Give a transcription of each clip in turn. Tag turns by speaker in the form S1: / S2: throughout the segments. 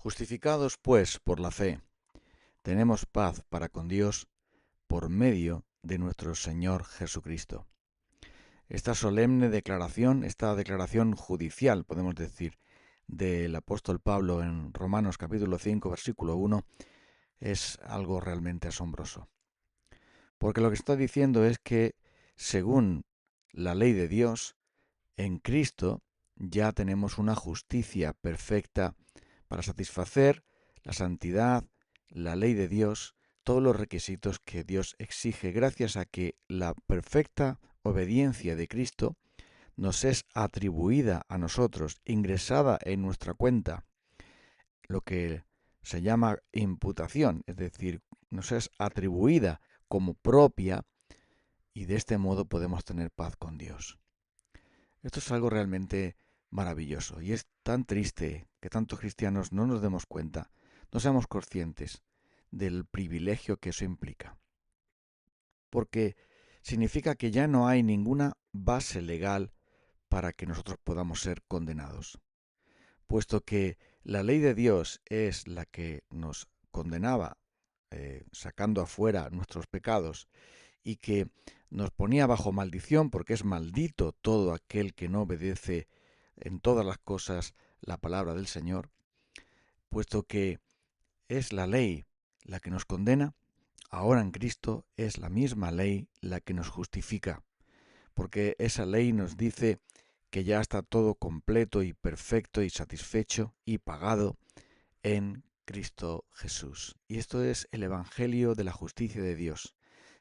S1: Justificados, pues, por la fe, tenemos paz para con Dios por medio de nuestro Señor Jesucristo. Esta solemne declaración, esta declaración judicial, podemos decir, del apóstol Pablo en Romanos capítulo 5, versículo 1, es algo realmente asombroso. Porque lo que está diciendo es que, según la ley de Dios, en Cristo ya tenemos una justicia perfecta para satisfacer la santidad, la ley de Dios, todos los requisitos que Dios exige, gracias a que la perfecta obediencia de Cristo nos es atribuida a nosotros, ingresada en nuestra cuenta, lo que se llama imputación, es decir, nos es atribuida como propia y de este modo podemos tener paz con Dios. Esto es algo realmente maravilloso y es tan triste que tantos cristianos no nos demos cuenta, no seamos conscientes del privilegio que eso implica. Porque significa que ya no hay ninguna base legal para que nosotros podamos ser condenados. Puesto que la ley de Dios es la que nos condenaba, sacando afuera nuestros pecados, y que nos ponía bajo maldición, porque es maldito todo aquel que no obedece en todas las cosas la palabra del Señor, puesto que es la ley la que nos condena, ahora en Cristo es la misma ley la que nos justifica, porque esa ley nos dice que ya está todo completo y perfecto y satisfecho y pagado en Cristo Jesús. Y esto es el Evangelio de la justicia de Dios.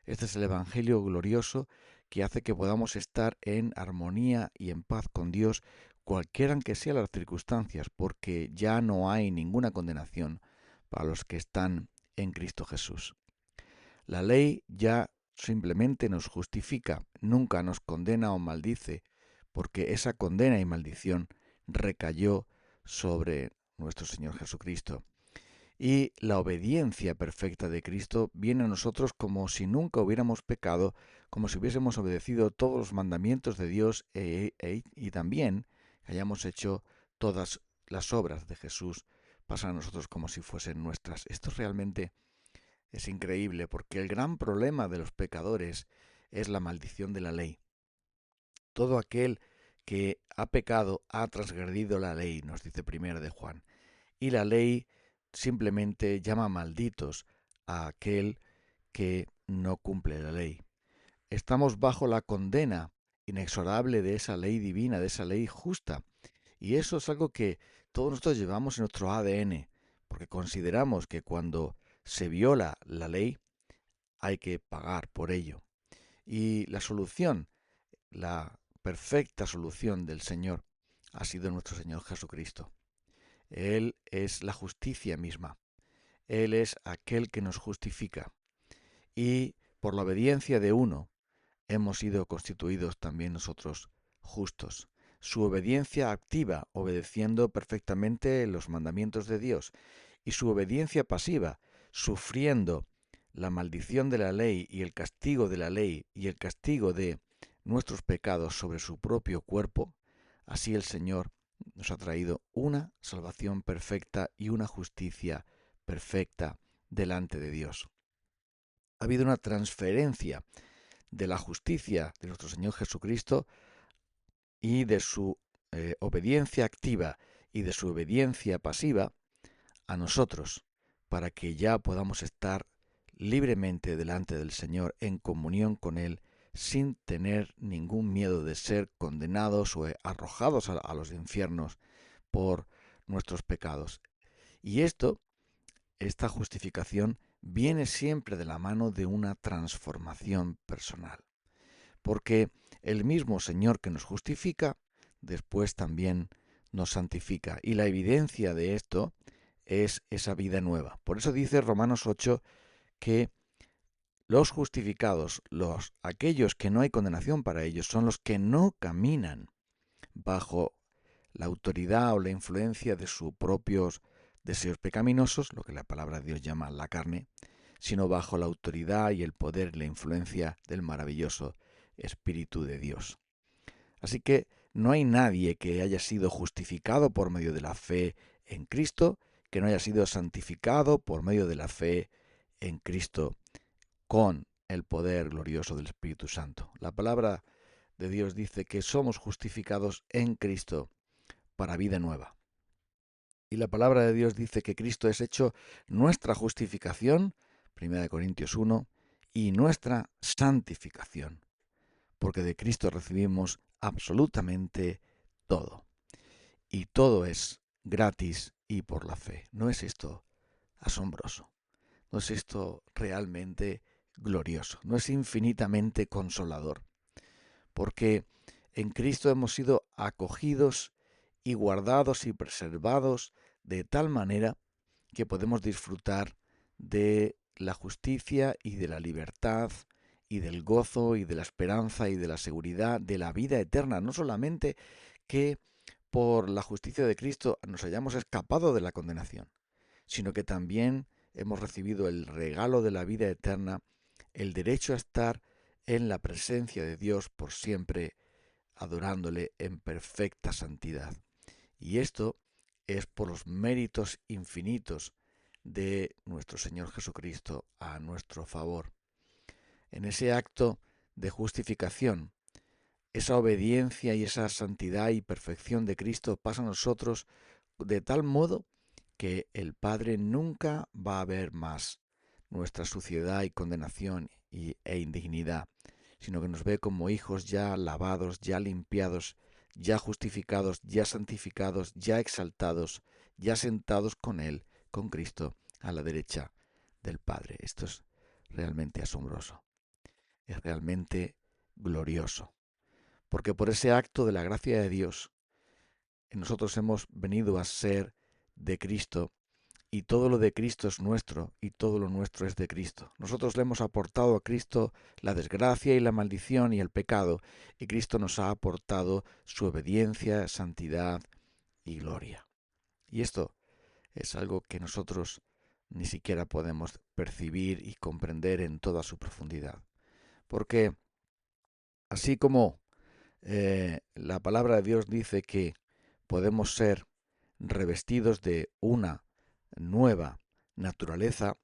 S1: Este es el Evangelio glorioso que hace que podamos estar en armonía y en paz con Dios, cualquiera que sean las circunstancias, porque ya no hay ninguna condenación para los que están en Cristo Jesús. La ley ya simplemente nos justifica, nunca nos condena o maldice, porque esa condena y maldición recayó sobre nuestro Señor Jesucristo. Y la obediencia perfecta de Cristo viene a nosotros como si nunca hubiéramos pecado, como si hubiésemos obedecido todos los mandamientos de Dios y también hayamos hecho todas las obras de Jesús, pasan a nosotros como si fuesen nuestras. Esto realmente es increíble porque el gran problema de los pecadores es la maldición de la ley. Todo aquel que ha pecado ha transgredido la ley, nos dice primero de Juan. Y la ley simplemente llama malditos a aquel que no cumple la ley. Estamos bajo la condena inexorable de esa ley divina, de esa ley justa. Y eso es algo que todos nosotros llevamos en nuestro ADN, porque consideramos que cuando se viola la ley hay que pagar por ello. Y la solución, la perfecta solución del Señor, ha sido nuestro Señor Jesucristo. Él es la justicia misma. Él es aquel que nos justifica. Y por la obediencia de uno hemos sido constituidos también nosotros justos. Su obediencia activa, obedeciendo perfectamente los mandamientos de Dios, y su obediencia pasiva, sufriendo la maldición de la ley y el castigo de la ley y el castigo de nuestros pecados sobre su propio cuerpo, así el Señor nos ha traído una salvación perfecta y una justicia perfecta delante de Dios. Ha habido una transferencia de la justicia de nuestro Señor Jesucristo y de su obediencia activa y de su obediencia pasiva a nosotros, para que ya podamos estar libremente delante del Señor en comunión con Él, sin tener ningún miedo de ser condenados o arrojados a los infiernos por nuestros pecados. Y esta justificación, viene siempre de la mano de una transformación personal. Porque el mismo Señor que nos justifica, después también nos santifica. Y la evidencia de esto es esa vida nueva. Por eso dice Romanos 8 que los justificados, aquellos que no hay condenación para ellos, son los que no caminan bajo la autoridad o la influencia de sus propios deseos pecaminosos, lo que la palabra de Dios llama la carne, sino bajo la autoridad y el poder y la influencia del maravilloso Espíritu de Dios. Así que no hay nadie que haya sido justificado por medio de la fe en Cristo que no haya sido santificado por medio de la fe en Cristo con el poder glorioso del Espíritu Santo. La palabra de Dios dice que somos justificados en Cristo para vida nueva. Y la palabra de Dios dice que Cristo es hecho nuestra justificación, 1 Corintios 1, y nuestra santificación, porque de Cristo recibimos absolutamente todo. Y todo es gratis y por la fe. ¿No es esto asombroso? ¿No es esto realmente glorioso? ¿No es infinitamente consolador? Porque en Cristo hemos sido acogidos y guardados y preservados de tal manera que podemos disfrutar de la justicia y de la libertad y del gozo y de la esperanza y de la seguridad de la vida eterna. No solamente que por la justicia de Cristo nos hayamos escapado de la condenación, sino que también hemos recibido el regalo de la vida eterna, el derecho a estar en la presencia de Dios por siempre, adorándole en perfecta santidad. Y esto es por los méritos infinitos de nuestro Señor Jesucristo a nuestro favor. En ese acto de justificación, esa obediencia y esa santidad y perfección de Cristo pasa a nosotros de tal modo que el Padre nunca va a ver más nuestra suciedad y condenación e indignidad, sino que nos ve como hijos ya lavados, ya limpiados, ya justificados, ya santificados, ya exaltados, ya sentados con Él, con Cristo, a la derecha del Padre. Esto es realmente asombroso, es realmente glorioso, porque por ese acto de la gracia de Dios, nosotros hemos venido a ser de Cristo, y todo lo de Cristo es nuestro, y todo lo nuestro es de Cristo. Nosotros le hemos aportado a Cristo la desgracia y la maldición y el pecado, y Cristo nos ha aportado su obediencia, santidad y gloria. Y esto es algo que nosotros ni siquiera podemos percibir y comprender en toda su profundidad. Porque así como la palabra de Dios dice que podemos ser revestidos de una nueva naturaleza,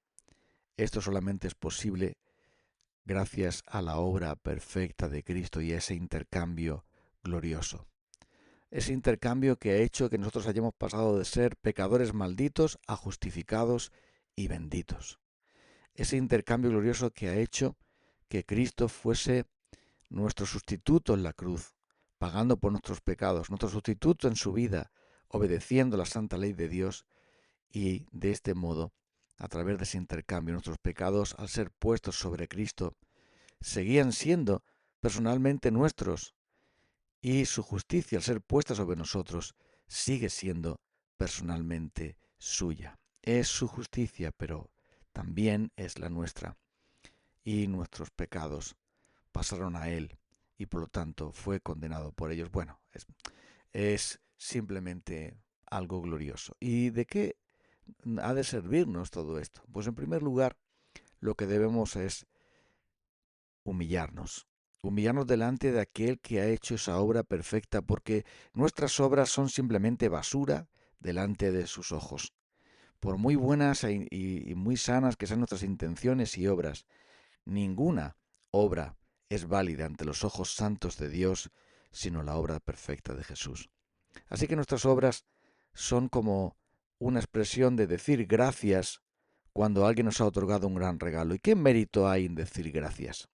S1: esto solamente es posible gracias a la obra perfecta de Cristo y a ese intercambio glorioso. Ese intercambio que ha hecho que nosotros hayamos pasado de ser pecadores malditos a justificados y benditos. Ese intercambio glorioso que ha hecho que Cristo fuese nuestro sustituto en la cruz, pagando por nuestros pecados, nuestro sustituto en su vida, obedeciendo la santa ley de Dios, y de este modo, a través de ese intercambio, nuestros pecados, al ser puestos sobre Cristo, seguían siendo personalmente nuestros, y su justicia, al ser puesta sobre nosotros, sigue siendo personalmente suya. Es su justicia, pero también es la nuestra, y nuestros pecados pasaron a Él, y por lo tanto fue condenado por ellos. Bueno, es simplemente algo glorioso. ¿Y de qué ha de servirnos todo esto? Pues en primer lugar, lo que debemos es humillarnos. Humillarnos delante de aquel que ha hecho esa obra perfecta, porque nuestras obras son simplemente basura delante de sus ojos. Por muy buenas y muy sanas que sean nuestras intenciones y obras, ninguna obra es válida ante los ojos santos de Dios, sino la obra perfecta de Jesús. Así que nuestras obras son como una expresión de decir gracias cuando alguien nos ha otorgado un gran regalo. ¿Y qué mérito hay en decir gracias?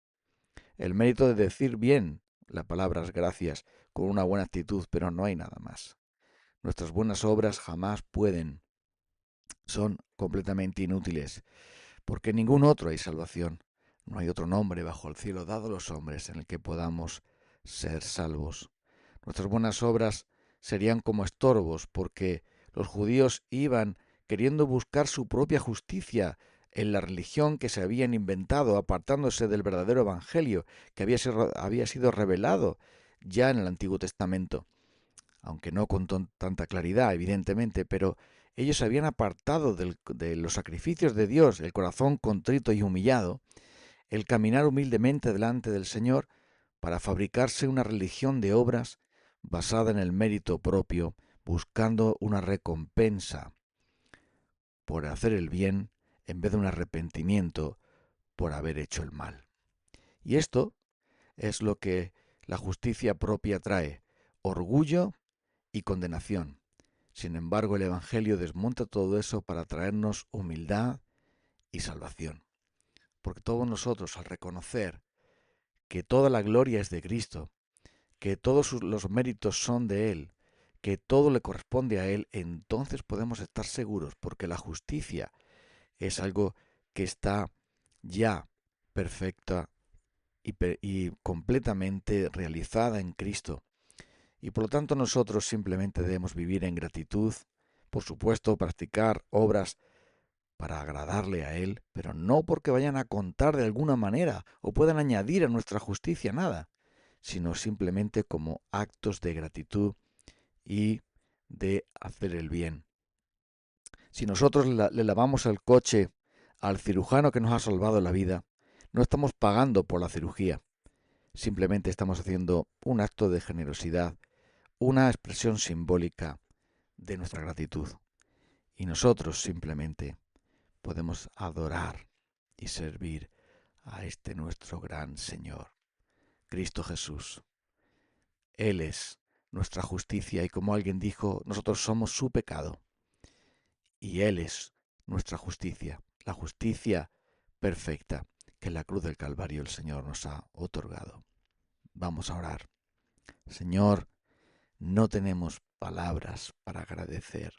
S1: El mérito de decir bien las palabras gracias con una buena actitud, pero no hay nada más. Nuestras buenas obras jamás son completamente inútiles, porque en ningún otro hay salvación. No hay otro nombre bajo el cielo dado a los hombres en el que podamos ser salvos. Nuestras buenas obras serían como estorbos, porque los judíos iban queriendo buscar su propia justicia en la religión que se habían inventado, apartándose del verdadero evangelio que había sido revelado ya en el Antiguo Testamento, aunque no con tanta claridad, evidentemente, pero ellos se habían apartado de los sacrificios de Dios, el corazón contrito y humillado, el caminar humildemente delante del Señor, para fabricarse una religión de obras basada en el mérito propio, buscando una recompensa por hacer el bien en vez de un arrepentimiento por haber hecho el mal. Y esto es lo que la justicia propia trae: orgullo y condenación. Sin embargo, el Evangelio desmonta todo eso para traernos humildad y salvación. Porque todos nosotros, al reconocer que toda la gloria es de Cristo, que todos los méritos son de Él, que todo le corresponde a Él, entonces podemos estar seguros, porque la justicia es algo que está ya perfecta y completamente realizada en Cristo. Y por lo tanto nosotros simplemente debemos vivir en gratitud, por supuesto, practicar obras para agradarle a Él, pero no porque vayan a contar de alguna manera o puedan añadir a nuestra justicia nada, sino simplemente como actos de gratitud y de hacer el bien. Si nosotros le lavamos el coche al cirujano que nos ha salvado la vida, no estamos pagando por la cirugía, simplemente estamos haciendo un acto de generosidad, una expresión simbólica de nuestra gratitud. Y nosotros simplemente podemos adorar y servir a este nuestro gran Señor, Cristo Jesús. Él es nuestra justicia y, como alguien dijo, nosotros somos su pecado. Y Él es nuestra justicia, la justicia perfecta que en la cruz del Calvario el Señor nos ha otorgado. Vamos a orar. Señor, no tenemos palabras para agradecer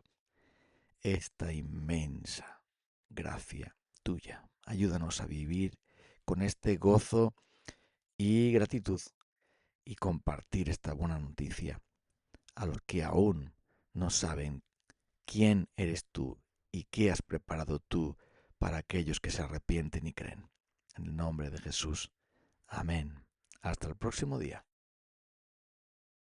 S1: esta inmensa gracia tuya. Ayúdanos a vivir con este gozo y gratitud y compartir esta buena noticia a los que aún no saben quién eres tú y qué has preparado tú para aquellos que se arrepienten y creen. En el nombre de Jesús. Amén. Hasta el próximo día.